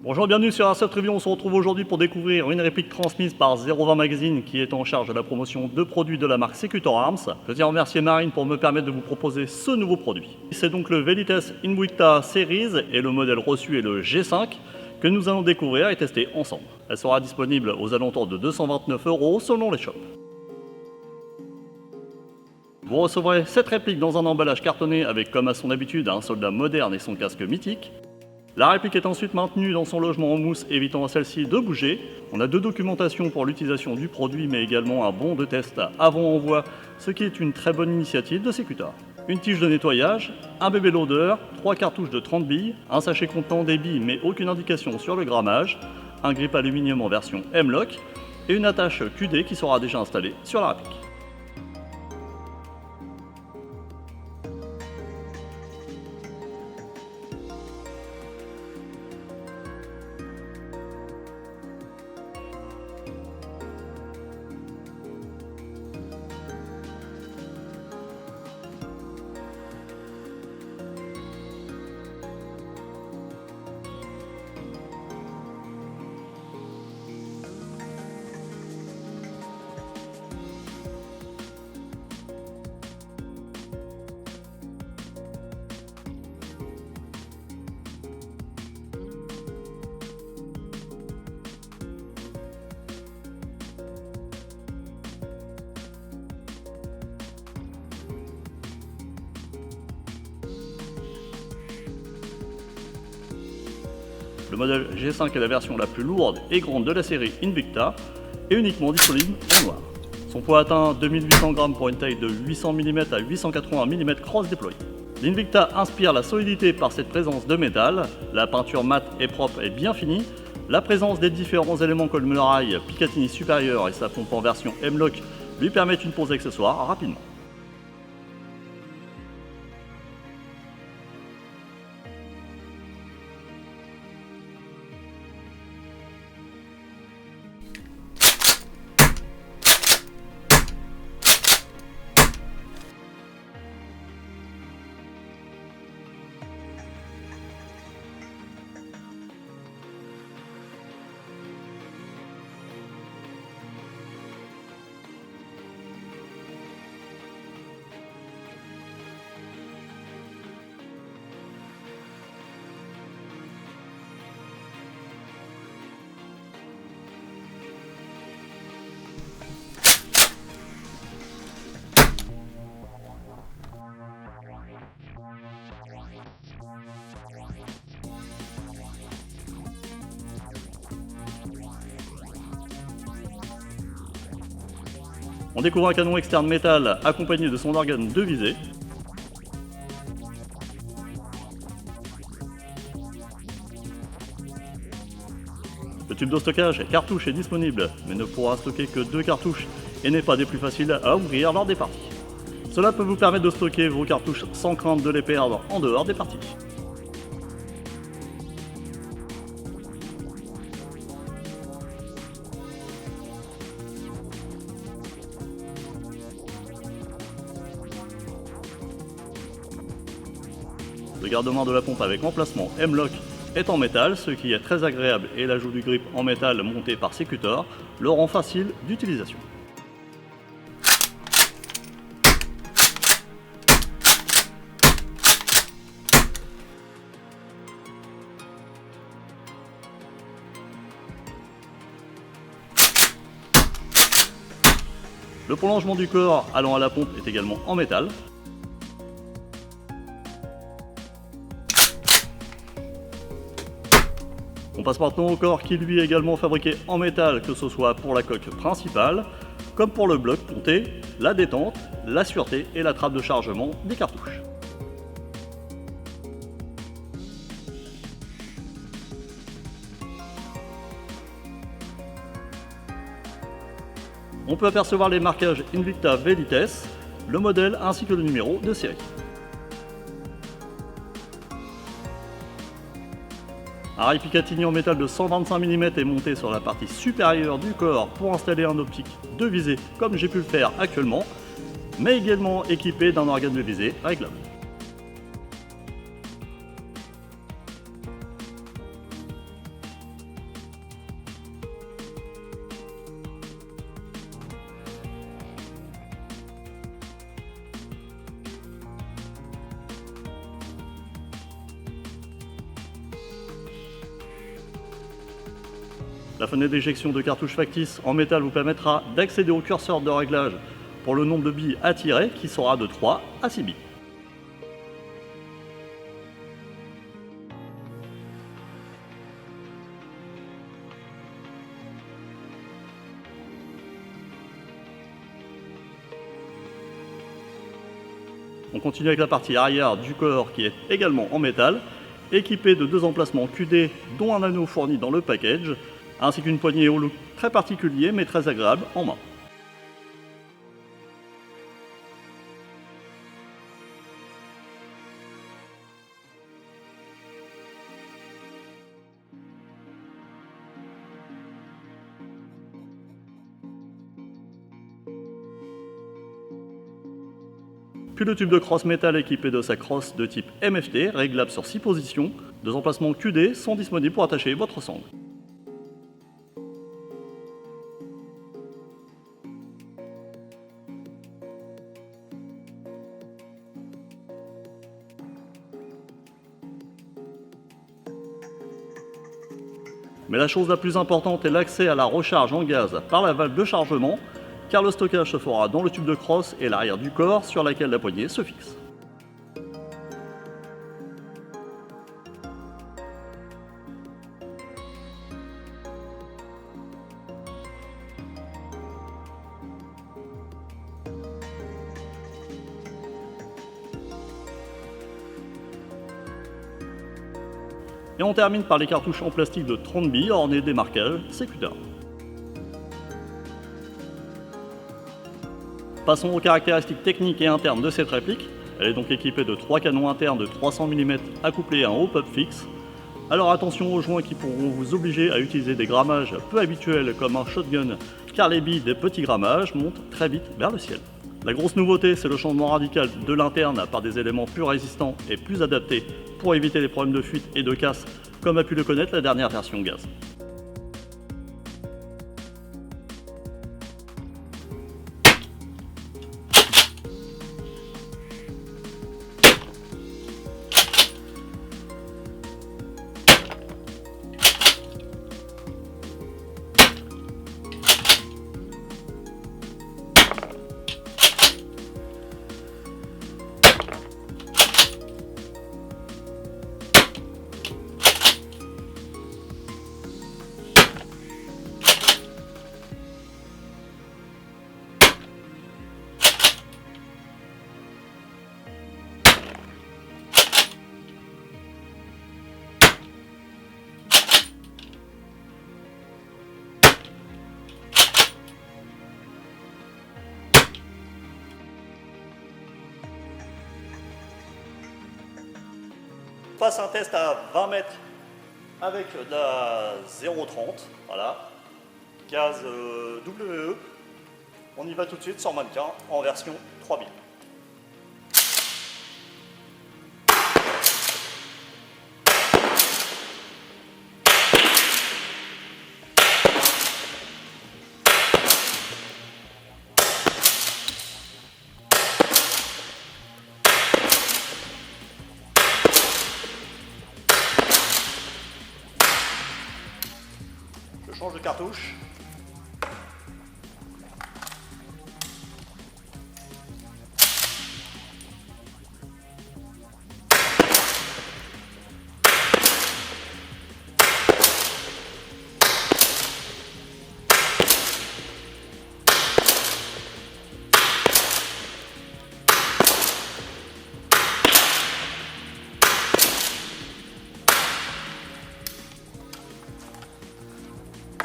Bonjour, bienvenue sur Airsoft Review. On se retrouve aujourd'hui pour découvrir une réplique transmise par 020 Magazine qui est en charge de la promotion de produits de la marque Sector Arms. Je tiens à remercier Marine pour me permettre de vous proposer ce nouveau produit. C'est donc le Velites Invicta Series et le modèle reçu est le G5 que nous allons découvrir et tester ensemble. Elle sera disponible aux alentours de 229 € selon les shops. Vous recevrez cette réplique dans un emballage cartonné avec, comme à son habitude, un soldat moderne et son casque mythique. La réplique est ensuite maintenue dans son logement en mousse, évitant à celle-ci de bouger. On a deux documentations pour l'utilisation du produit, mais également un bon de test avant envoi, ce qui est une très bonne initiative de Sector. Une tige de nettoyage, un bébé loader, 3 cartouches de 30 billes, un sachet contenant des billes mais aucune indication sur le grammage, un grip aluminium en version M-Lock et une attache QD qui sera déjà installée sur la réplique. Le modèle G5 est la version la plus lourde et grande de la série Invicta et uniquement disponible en noir. Son poids atteint 2800 g pour une taille de 800 mm à 880 mm cross déployé. L'Invicta inspire la solidité par cette présence de métal, la peinture mate et propre est bien finie, la présence des différents éléments comme le rail Picatinny supérieur et sa pompe en version M-Lock lui permettent une pose accessoire rapidement. On découvre un canon externe métal accompagné de son organe de visée. Le tube de stockage cartouche est disponible, mais ne pourra stocker que 2 cartouches et n'est pas des plus faciles à ouvrir lors des parties. Cela peut vous permettre de stocker vos cartouches sans crainte de les perdre en dehors des parties. Le garde-main de la pompe avec emplacement M-Lock est en métal, ce qui est très agréable, et l'ajout du grip en métal monté par Sector le rend facile d'utilisation. Le prolongement du corps allant à la pompe est également en métal. On passe maintenant au corps qui lui est également fabriqué en métal, que ce soit pour la coque principale, comme pour le bloc ponté, la détente, la sûreté et la trappe de chargement des cartouches. On peut apercevoir les marquages Invicta Velites, le modèle ainsi que le numéro de série. Un rail Picatinny en métal de 125 mm est monté sur la partie supérieure du corps pour installer un optique de visée comme j'ai pu le faire actuellement, mais également équipé d'un organe de visée réglable. La fenêtre d'éjection de cartouche factice en métal vous permettra d'accéder au curseur de réglage pour le nombre de billes à tirer qui sera de 3 à 6 billes. On continue avec la partie arrière du corps qui est également en métal, équipé de 2 emplacements QD dont un anneau fourni dans le package, ainsi qu'une poignée au look très particulier mais très agréable en main. Puis le tube de crosse métal équipé de sa crosse de type MFT, réglable sur 6 positions. 2 emplacements QD sont disponibles pour attacher votre sangle. Mais la chose la plus importante est l'accès à la recharge en gaz par la valve de chargement, car le stockage se fera dans le tube de crosse et l'arrière du corps sur laquelle la poignée se fixe. Et on termine par les cartouches en plastique de 30 billes ornées des marquages CQTA. Passons aux caractéristiques techniques et internes de cette réplique. Elle est donc équipée de 3 canons internes de 300 mm accouplés à un hop-up fixe. Alors attention aux joints qui pourront vous obliger à utiliser des grammages peu habituels comme un shotgun, car les billes des petits grammages montent très vite vers le ciel. La grosse nouveauté, c'est le changement radical de l'interne par des éléments plus résistants et plus adaptés pour éviter les problèmes de fuite et de casse, comme a pu le connaître la dernière version gaz. Passe un test à 20 mètres avec de la 0,30, voilà, gaz WE. On y va tout de suite sur mannequin en version 3000. Je change de cartouche.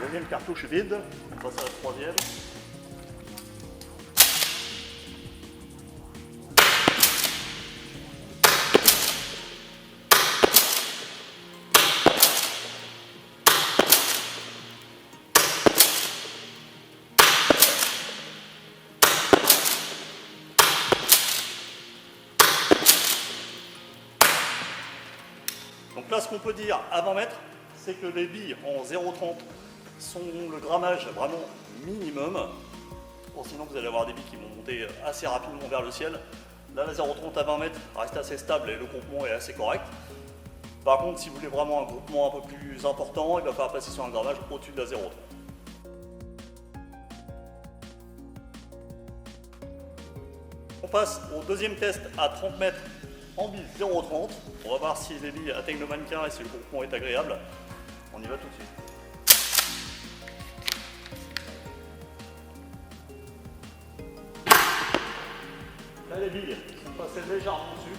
Deuxième cartouche vide, on passe à la troisième. Donc là, ce qu'on peut dire à 20 mètres, c'est que les billes en 0,30 sont le grammage vraiment minimum. Bon, sinon vous allez avoir des billes qui vont monter assez rapidement vers le ciel. Là, la 0,30 à 20 mètres reste assez stable et le groupement est assez correct. Par contre, si vous voulez vraiment un groupement un peu plus important, il va falloir passer sur un grammage au-dessus de la 0,30. On passe au deuxième test à 30 mètres en bille 0,30. On va voir si les billes atteignent le mannequin et si le groupement est agréable. On y va tout de suite. Là, les billes sont passées légèrement dessus.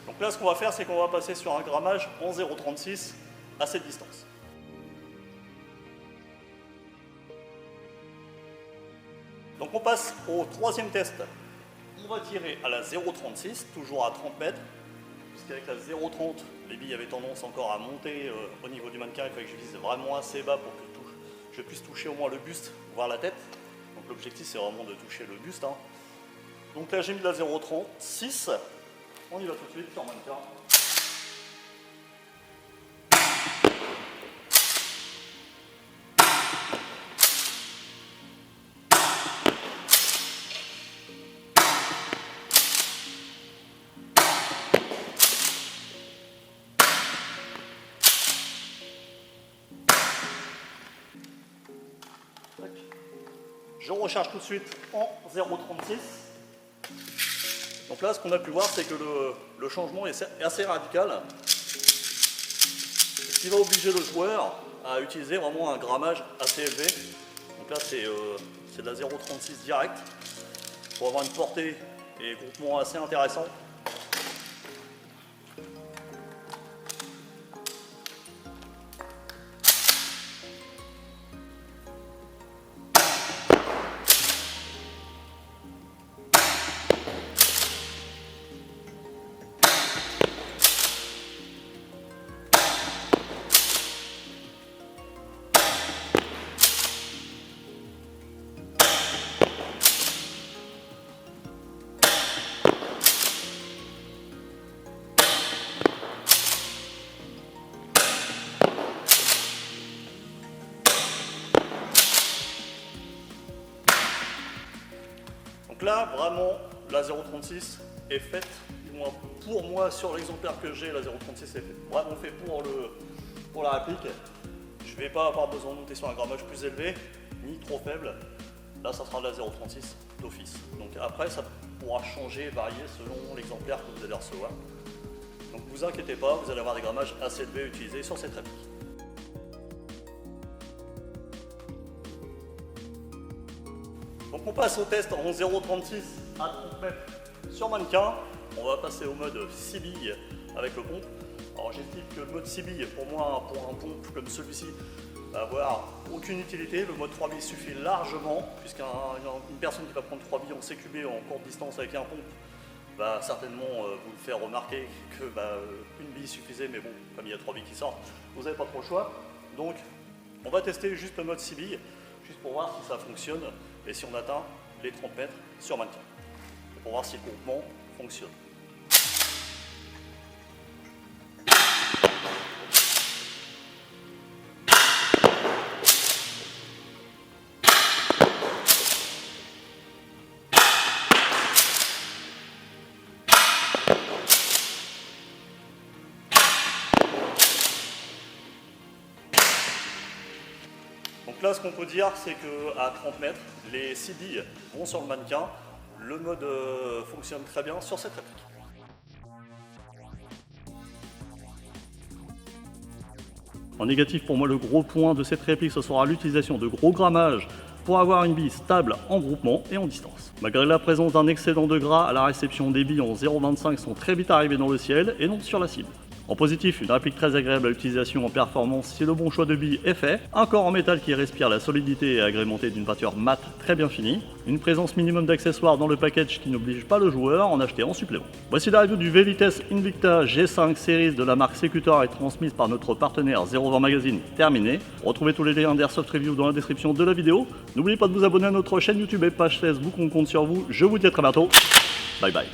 Donc là, ce qu'on va faire, c'est qu'on va passer sur un grammage en 0,36 à cette distance. Donc on passe au troisième test. On va tirer à la 0,36, toujours à 30 mètres, puisqu'avec la 0,30, les billes avaient tendance encore à monter au niveau du mannequin. Il fallait que je vise vraiment assez bas pour que je puisse toucher au moins le buste, voire la tête. Donc l'objectif, c'est vraiment de toucher le buste. Donc là, j'ai mis de la 0,36. On y va tout de suite sur mannequin. Je recharge tout de suite en 0,36. Donc là, ce qu'on a pu voir, c'est que le changement est assez radical. Ce qui va obliger le joueur à utiliser vraiment un grammage assez élevé. Donc là, c'est de la 0,36 direct pour avoir une portée et groupement assez intéressant. Donc là, vraiment, la 0,36 est faite, du moins pour moi, sur l'exemplaire que j'ai, la 0,36 est vraiment fait pour la réplique. Je ne vais pas avoir besoin de monter sur un grammage plus élevé, ni trop faible. Là, ça sera de la 0,36 d'office. Donc après, ça pourra changer, varier selon l'exemplaire que vous allez recevoir. Donc ne vous inquiétez pas, vous allez avoir des grammages assez élevés utilisés sur cette réplique. Donc on passe au test en 0,36 à 30 mètres sur mannequin. On va passer au mode 6 billes avec le pompe. Alors j'estime que le mode 6 billes, pour moi, pour un pompe comme celui-ci, va avoir aucune utilité. Le mode 3 billes suffit largement, puisqu'une personne qui va prendre 3 billes en CQB en courte distance avec un pompe va certainement vous le faire remarquer que une bille suffisait, mais bon, comme il y a 3 billes qui sortent, vous n'avez pas trop le choix. Donc on va tester juste le mode 6 billes, juste pour voir si ça fonctionne et si on atteint les 30 mètres sur mannequin. Et pour voir si le groupement fonctionne. Donc là, ce qu'on peut dire, c'est qu'à 30 mètres, les 6 billes vont sur le mannequin. Le mode fonctionne très bien sur cette réplique. En négatif, pour moi, le gros point de cette réplique, ce sera l'utilisation de gros grammages pour avoir une bille stable en groupement et en distance. Malgré la présence d'un excédent de gras à la réception, des billes en 0,25 sont très vite arrivées dans le ciel et non sur la cible. En positif, une réplique très agréable à l'utilisation en performance si le bon choix de billes est fait, un corps en métal qui respire la solidité et agrémenté d'une peinture mate très bien finie, une présence minimum d'accessoires dans le package qui n'oblige pas le joueur à en acheter en supplément. Voici la review du V-Vitesse Invicta G5 Series de la marque Secutor et transmise par notre partenaire 020 Magazine terminée. Retrouvez tous les liens d'Airsoft Review dans la description de la vidéo. N'oubliez pas de vous abonner à notre chaîne YouTube et page Facebook, on compte sur vous. Je vous dis à très bientôt. Bye bye.